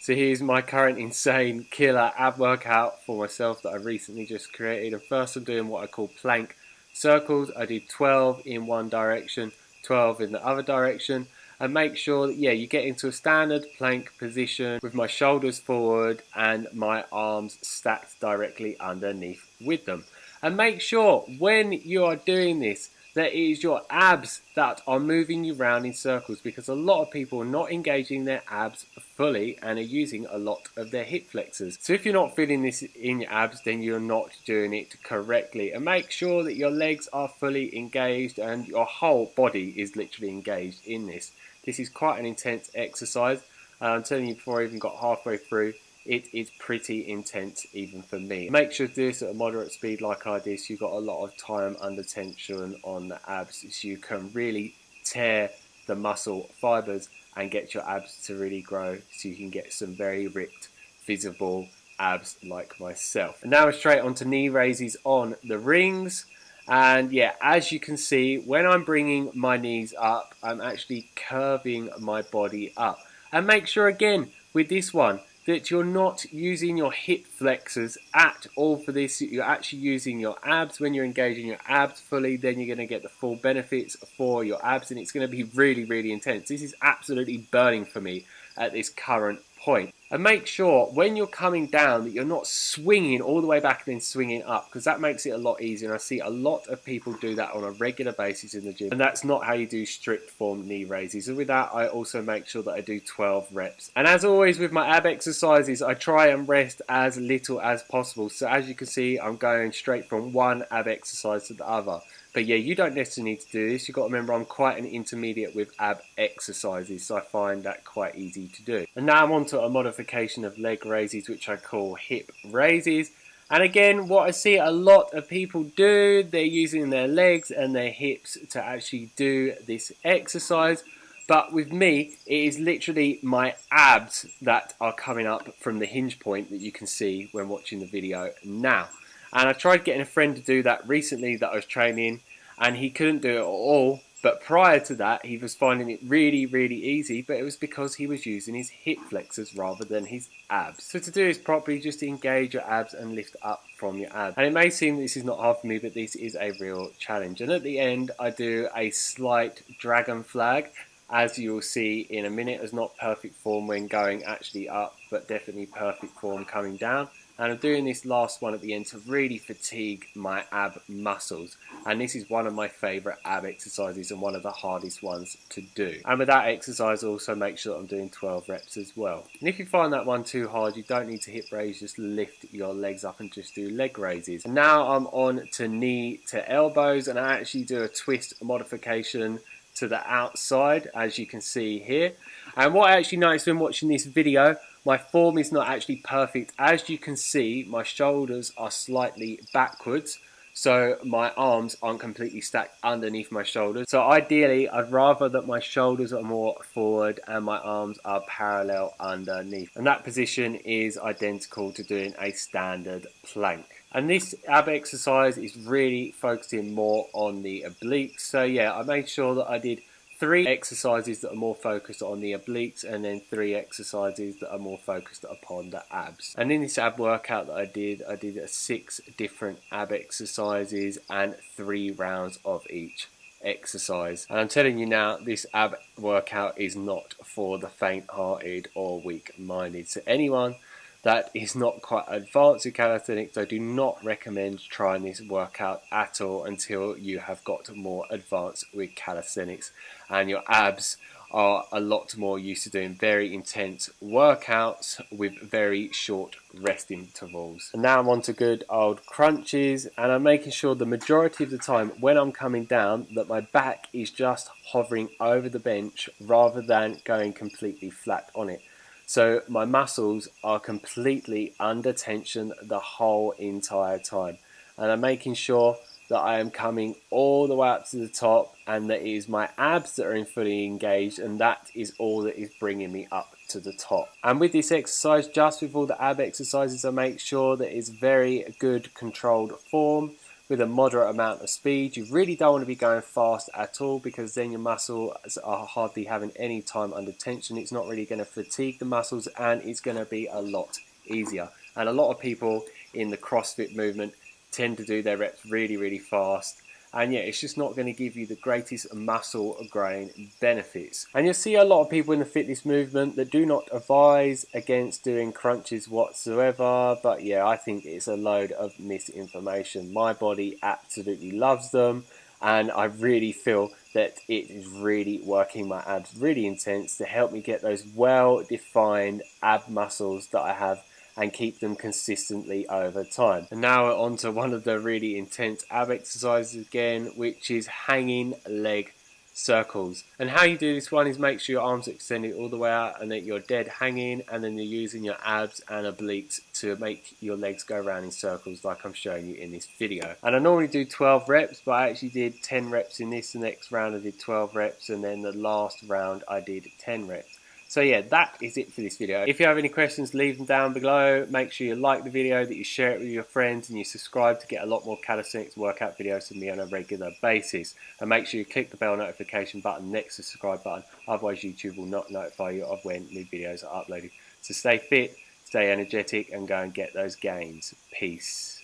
So here's my current insane killer ab workout for myself that I recently just created. And first I'm doing what I call plank circles. I do 12 in one direction, 12 in the other direction. And make sure that, you get into a standard plank position with my shoulders forward and my arms stacked directly underneath with them. And make sure when you are doing this, that it is your abs that are moving you round in circles, because a lot of people are not engaging their abs fully and are using a lot of their hip flexors. So if you're not feeling this in your abs, then you're not doing it correctly. And make sure that your legs are fully engaged and your whole body is literally engaged in this. This is quite an intense exercise. I'm telling you, before I even got halfway through, it is pretty intense even for me. Make sure to do this at a moderate speed like I did, so you've got a lot of time under tension on the abs, so you can really tear the muscle fibers and get your abs to really grow, so you can get some very ripped, visible abs like myself. And now we're straight onto knee raises on the rings. And as you can see, when I'm bringing my knees up, I'm actually curving my body up. And make sure again with this one that you're not using your hip flexors at all for this. You're actually using your abs. When you're engaging your abs fully, then you're going to get the full benefits for your abs, and it's going to be really, really intense. This is absolutely burning for me at this current point. And make sure when you're coming down that you're not swinging all the way back and then swinging up, because that makes it a lot easier. And I see a lot of people do that on a regular basis in the gym, and that's not how you do strict form knee raises. And with that, I also make sure that I do 12 reps. And as always with my ab exercises, I try and rest as little as possible. So as you can see, I'm going straight from one ab exercise to the other. But you don't necessarily need to do this. You've got to remember I'm quite an intermediate with ab exercises, so I find that quite easy to do. And now I'm on to a modification of leg raises, which I call hip raises. And again, what I see a lot of people do, they're using their legs and their hips to actually do this exercise. But with me, it is literally my abs that are coming up from the hinge point that you can see when watching the video now. And I tried getting a friend to do that recently that I was training, and he couldn't do it at all. But prior to that, he was finding it really, really easy, but it was because he was using his hip flexors rather than his abs. So to do this properly, just engage your abs and lift up from your abs. And it may seem this is not hard for me, but this is a real challenge. And at the end, I do a slight dragon flag. As you will see in a minute, it's not perfect form when going actually up, but definitely perfect form coming down. And I'm doing this last one at the end to really fatigue my ab muscles. And this is one of my favourite ab exercises and one of the hardest ones to do. And with that exercise, also make sure that I'm doing 12 reps as well. And if you find that one too hard, you don't need to hip raise, just lift your legs up and just do leg raises. And now I'm on to knee to elbows, and I actually do a twist modification to the outside, as you can see here. And what I actually noticed when watching this video, my form is not actually perfect. As you can see, my shoulders are slightly backwards, so my arms aren't completely stacked underneath my shoulders. So ideally, I'd rather that my shoulders are more forward and my arms are parallel underneath. And that position is identical to doing a standard plank. And this ab exercise is really focusing more on the obliques. So I made sure that I did 3 exercises that are more focused on the obliques, and then 3 exercises that are more focused upon the abs. And in this ab workout that I did 6 different ab exercises and 3 rounds of each exercise. And I'm telling you now, this ab workout is not for the faint-hearted or weak-minded. So anyone that is not quite advanced with calisthenics, I do not recommend trying this workout at all until you have got more advanced with calisthenics and your abs are a lot more used to doing very intense workouts with very short rest intervals. And now I'm on to good old crunches, and I'm making sure the majority of the time when I'm coming down that my back is just hovering over the bench rather than going completely flat on it. So my muscles are completely under tension the whole entire time. And I'm making sure that I am coming all the way up to the top, and that it is my abs that are fully engaged, and that is all that is bringing me up to the top. And with this exercise, just with all the ab exercises, I make sure that it's very good controlled form with a moderate amount of speed. You really don't want to be going fast at all, because then your muscles are hardly having any time under tension. It's not really going to fatigue the muscles, and it's going to be a lot easier. And a lot of people in the CrossFit movement tend to do their reps really fast, and yeah, it's just not going to give you the greatest muscle growing benefits. And you'll see a lot of people in the fitness movement that do not advise against doing crunches whatsoever, but yeah, I think it's a load of misinformation. My body absolutely loves them, and I really feel that it is really working my abs really intense to help me get those well-defined ab muscles that I have and keep them consistently over time. And now on to one of the really intense ab exercises again, which is hanging leg circles. And how you do this one is make sure your arms are extended all the way out and that you're dead hanging, and then you're using your abs and obliques to make your legs go around in circles like I'm showing you in this video. And I normally do 12 reps, but I actually did 10 reps in this. The next round I did 12 reps, and then the last round I did 10 reps. So yeah, that is it for this video. If you have any questions, leave them down below. Make sure you like the video, that you share it with your friends, and you subscribe to get a lot more calisthenics workout videos from me on a regular basis. And make sure you click the bell notification button next to the subscribe button, otherwise YouTube will not notify you of when new videos are uploaded. So stay fit, stay energetic, and go and get those gains. Peace.